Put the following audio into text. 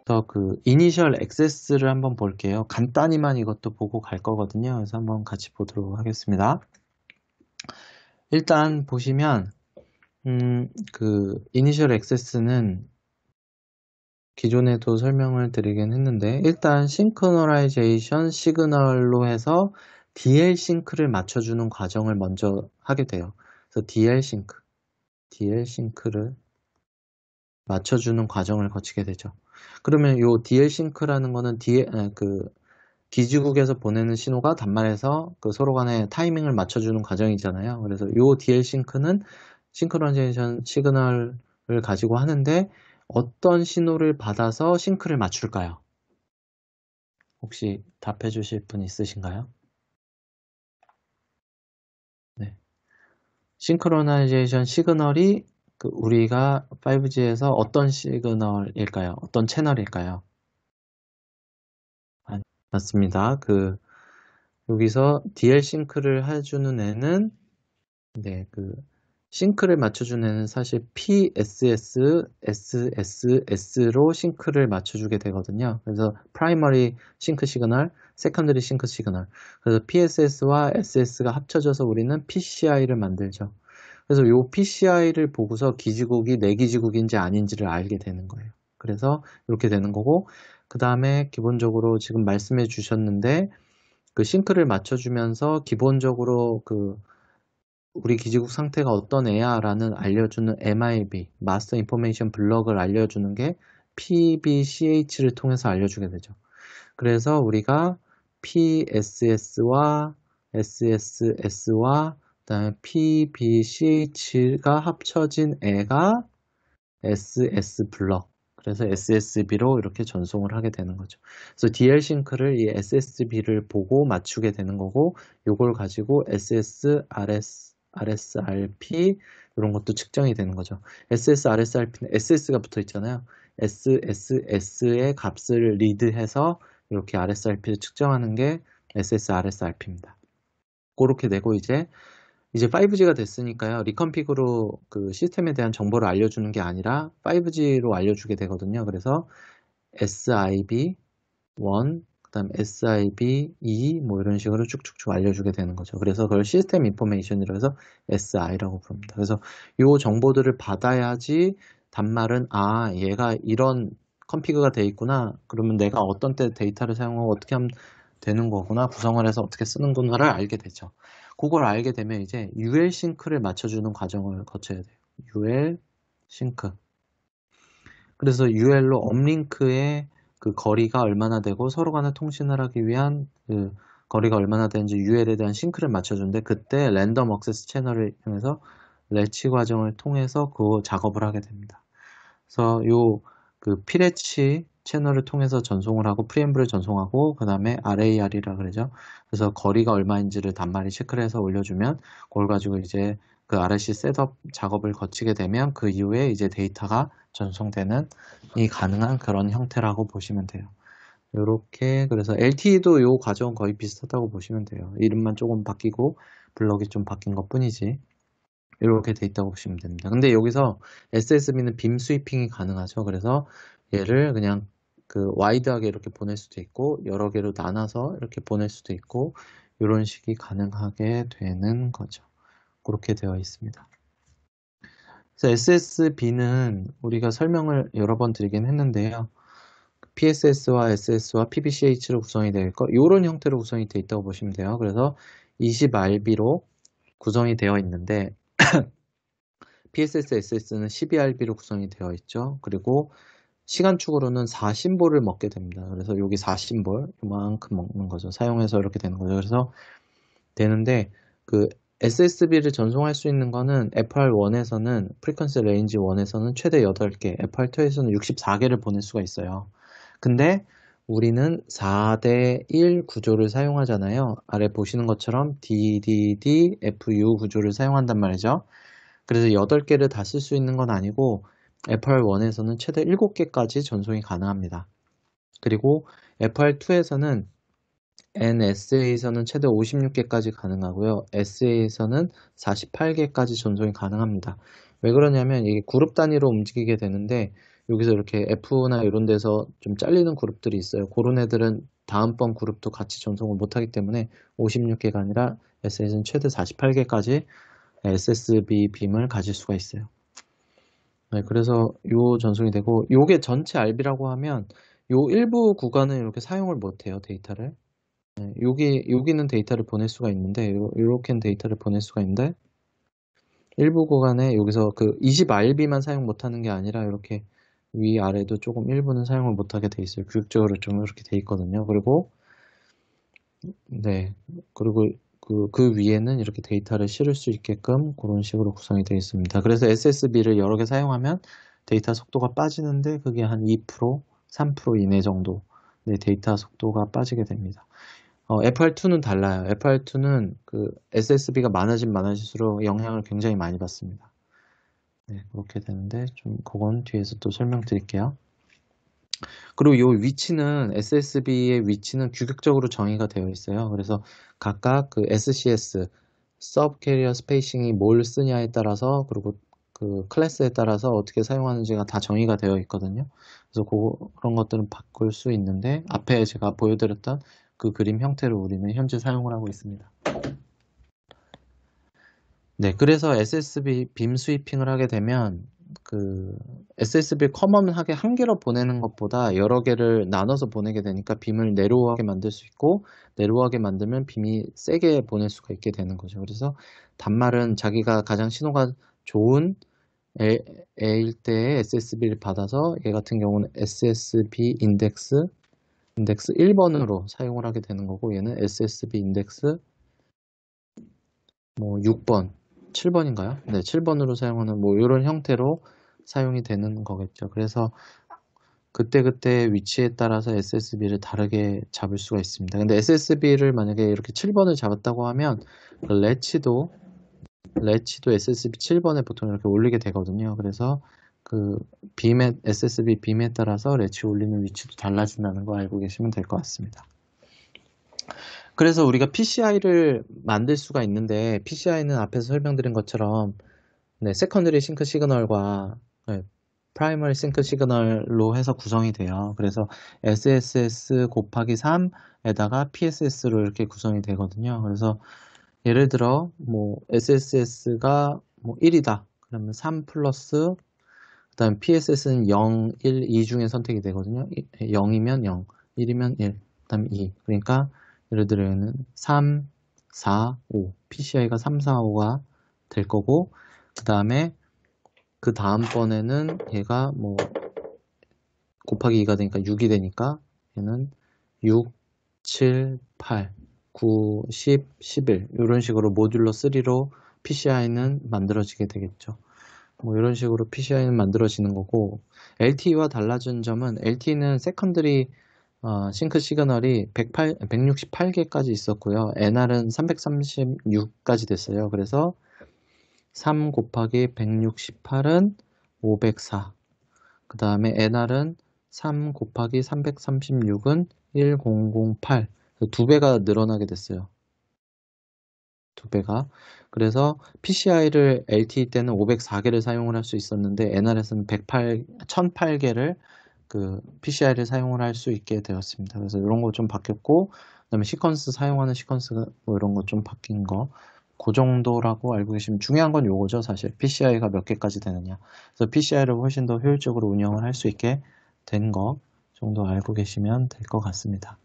그래서 그 이니셜 액세스를 한번 볼게요. 간단히만 이것도 보고 갈 거거든요. 그래서 한번 같이 보도록 하겠습니다. 일단 보시면 그 이니셜 액세스는 기존에도 설명을 드리긴 했는데 일단 싱크로나이제이션 시그널로 해서 DL 싱크를 맞춰주는 과정을 먼저 하게 돼요. 그래서 DL 싱크를 맞춰주는 과정을 거치게 되죠. 그러면 요 DL 싱크라는 거는 그 기지국에서 보내는 신호가 단말에서 그 서로 간의 타이밍을 맞춰주는 과정이잖아요. 그래서 요 DL 싱크는 싱크로나이제이션 시그널을 가지고 하는데 어떤 신호를 받아서 싱크를 맞출까요? 혹시 답해 주실 분 있으신가요? 네. 싱크로나이제이션 시그널이 그 우리가 5G에서 어떤 시그널일까요? 어떤 채널일까요? 맞습니다. 그 여기서 DL 싱크를 해주는 애는 네, 그 싱크를 맞춰주는 애는 사실 PSS, SSS로 싱크를 맞춰주게 되거든요. 그래서 프라이머리 싱크 시그널, 세컨더리 싱크 시그널. 그래서 PSS와 SS가 합쳐져서 우리는 PCI를 만들죠. 그래서 요 PCI를 보고서 기지국이 내 기지국인지 아닌지를 알게 되는 거예요. 그래서 이렇게 되는 거고, 그 다음에 기본적으로 지금 말씀해 주셨는데, 그 싱크를 맞춰주면서 기본적으로 그 우리 기지국 상태가 어떤 애야 라는 알려주는 MIB, 마스터 인포메이션 블럭을 알려주는 게 PBCH를 통해서 알려주게 되죠. 그래서 우리가 PSS와 SSS와 그다음에 PBCH가 합쳐진 애가 SS 블럭. 그래서 SSB로 이렇게 전송을 하게 되는 거죠. 그래서 DL 싱크를 이 SSB를 보고 맞추게 되는 거고, 요걸 가지고 SS, RSRP 이런 것도 측정이 되는 거죠. SS, RSRP는 SS가 붙어 있잖아요. SSS의 값을 리드해서 이렇게 RSRP를 측정하는 게 SS, RSRP입니다. 그렇게 되고 이제 5G가 됐으니까요. 리컨피그로 그 시스템에 대한 정보를 알려주는 게 아니라 5G로 알려주게 되거든요. 그래서 SIB 1, 그다음 SIB 2, 뭐 이런 식으로 쭉쭉쭉 알려주게 되는 거죠. 그래서 그걸 시스템 인포메이션이라고 해서 SI라고 부릅니다. 그래서 이 정보들을 받아야지 단말은 얘가 이런 컨피그가 돼 있구나. 그러면 내가 어떤 때 데이터를 사용하고 어떻게 하면 되는 거구나. 구성을 해서 어떻게 쓰는구나를 알게 되죠. 그걸 알게 되면 이제 UL 싱크를 맞춰주는 과정을 거쳐야 돼요. UL 싱크. 그래서 UL로 업링크의 그 거리가 얼마나 되고 서로 간에 통신을 하기 위한 그 거리가 얼마나 되는지 UL에 대한 싱크를 맞춰주는데 그때 랜덤 억세스 채널을 이용해서 레치 과정을 통해서 그 작업을 하게 됩니다. 그래서 요 그 피레치 채널을 통해서 전송을 하고 프리앰블을 전송하고 그 다음에 RAR이라 그러죠. 그래서 거리가 얼마인지를 단말이 체크를 해서 올려주면 그걸 가지고 이제 그 RC 셋업 작업을 거치게 되면 그 이후에 이제 데이터가 전송되는 이 가능한 그런 형태라고 보시면 돼요. 요렇게 그래서 LTE도 요 과정은 거의 비슷하다고 보시면 돼요. 이름만 조금 바뀌고 블럭이 좀 바뀐 것 뿐이지. 이렇게 돼 있다고 보시면 됩니다. 근데 여기서 SSB는 빔 스위핑이 가능하죠. 그래서 얘를 그냥 그 와이드하게 이렇게 보낼 수도 있고 여러 개로 나눠서 이렇게 보낼 수도 있고 이런 식이 가능하게 되는 거죠. 그렇게 되어 있습니다. 그래서 SSB는 우리가 설명을 여러 번 드리긴 했는데요. PSS와 SS와 PBCH로 구성이 되어 있고 이런 형태로 구성이 되어 있다고 보시면 돼요. 그래서 20RB로 구성이 되어 있는데 PSS, SS는 12RB로 구성이 되어 있죠. 그리고 시간축으로는 4심볼을 먹게 됩니다. 그래서 여기 4심볼 이만큼 먹는 거죠. 사용해서 이렇게 되는 거죠. 그래서 되는데 그 SSB를 전송할 수 있는 거는 FR1에서는 프리퀀시 레인지 1에서는 최대 8개, FR2에서는 64개를 보낼 수가 있어요. 근데 우리는 4대 1 구조를 사용하잖아요. 아래 보시는 것처럼 DDD, FU 구조를 사용한단 말이죠. 그래서 8개를 다 쓸 수 있는 건 아니고 FR1에서는 최대 7개까지 전송이 가능합니다. 그리고 FR2에서는 NSA에서는 최대 56개까지 가능하고요. SA에서는 48개까지 전송이 가능합니다. 왜 그러냐면 이게 그룹 단위로 움직이게 되는데 여기서 이렇게 F나 이런 데서 좀 잘리는 그룹들이 있어요. 그런 애들은 다음번 그룹도 같이 전송을 못하기 때문에 56개가 아니라 SS는 최대 48개까지 SSB 빔을 가질 수가 있어요. 네, 그래서 요 전송이 되고, 요게 전체 RB라고 하면 요 일부 구간은 이렇게 사용을 못해요, 데이터를. 네, 여기는 데이터를 보낼 수가 있는데, 요렇게는 데이터를 보낼 수가 있는데, 일부 구간에 여기서 그 20RB만 사용 못하는 게 아니라 이렇게 위아래도 조금 일부는 사용을 못하게 돼 있어요. 규칙적으로 좀 이렇게 돼 있거든요. 그리고 네, 그리고 그 위에는 이렇게 데이터를 실을 수 있게끔 그런 식으로 구성이 되어 있습니다. 그래서 SSB를 여러 개 사용하면 데이터 속도가 빠지는데 그게 한 2%, 3% 이내 정도 데이터 속도가 빠지게 됩니다. FR2는 달라요. FR2는 그 SSB가 많아질수록 영향을 굉장히 많이 받습니다. 네, 그렇게 되는데 좀 그건 뒤에서 또 설명드릴게요. 그리고 이 위치는 SSB의 위치는 규격적으로 정의가 되어 있어요. 그래서 각각 그 SCS, Sub Carrier Spacing이 뭘 쓰냐에 따라서 그리고 그 클래스에 따라서 어떻게 사용하는지가 다 정의가 되어 있거든요. 그래서 그런 것들은 바꿀 수 있는데 앞에 제가 보여드렸던 그 그림 형태로 우리는 현재 사용을 하고 있습니다. 네, 그래서 SSB 빔 스위핑을 하게 되면 그 SSB 커먼하게 한 개로 보내는 것보다 여러 개를 나눠서 보내게 되니까 빔을 내로우하게 만들 수 있고 내로우하게 만들면 빔이 세게 보낼 수가 있게 되는 거죠. 그래서 단말은 자기가 가장 신호가 좋은 A일 때의 SSB를 받아서 얘 같은 경우는 SSB 인덱스 1번으로 사용을 하게 되는 거고 얘는 SSB 인덱스 뭐 6번 7번인가요? 네, 7번으로 사용하는 뭐 이런 형태로 사용이 되는 거겠죠. 그래서 그때 위치에 따라서 SSB를 다르게 잡을 수가 있습니다. 근데 SSB를 만약에 이렇게 7번을 잡았다고 하면 그 레치도 SSB 7번에 보통 이렇게 올리게 되거든요. 그래서 그 SSB 빔에 따라서 레치 올리는 위치도 달라진다는 거 알고 계시면 될 것 같습니다. 그래서 우리가 PCI를 만들 수가 있는데 PCI는 앞에서 설명드린 것처럼 세컨더리 싱크 시그널과 프라이머리 싱크 시그널로 해서 구성이 돼요. 그래서 SSS 곱하기 3에다가 PSS로 이렇게 구성이 되거든요. 그래서 예를 들어 뭐 SSS가 뭐 1이다. 그러면 3 플러스 그 다음 PSS는 0, 1, 2 중에 선택이 되거든요. 0이면 0, 1이면 1, 그 다음 2. 그러니까 예를 들어 얘는 3, 4, 5. PCI가 3, 4, 5가 될 거고 그 다음에 그 다음번에는 얘가 뭐 곱하기 2가 되니까 6이 되니까 얘는 6, 7, 8, 9, 10, 11 이런 식으로 모듈러 3로 PCI는 만들어지게 되겠죠. 뭐 이런 식으로 PCI는 만들어지는 거고 LTE와 달라진 점은 LTE는 세컨더리 싱크 시그널이 168개까지 있었고요. NR은 336까지 됐어요. 그래서 3 곱하기 168은 504. 그 다음에 NR은 3 곱하기 336은 1008. 두 배가 늘어나게 됐어요. 두 배가. 그래서 PCI를 LTE 때는 504개를 사용을 할 수 있었는데 NR에서는 1008개를 그 PCI를 사용을 할 수 있게 되었습니다. 그래서 이런 거 좀 바뀌었고, 그다음에 시퀀스 사용하는 시퀀스가 뭐 이런 거 좀 바뀐 거, 그 정도라고 알고 계시면 중요한 건 요거죠, 사실. PCI가 몇 개까지 되느냐. 그래서 PCI를 훨씬 더 효율적으로 운영을 할 수 있게 된 거 정도 알고 계시면 될 것 같습니다.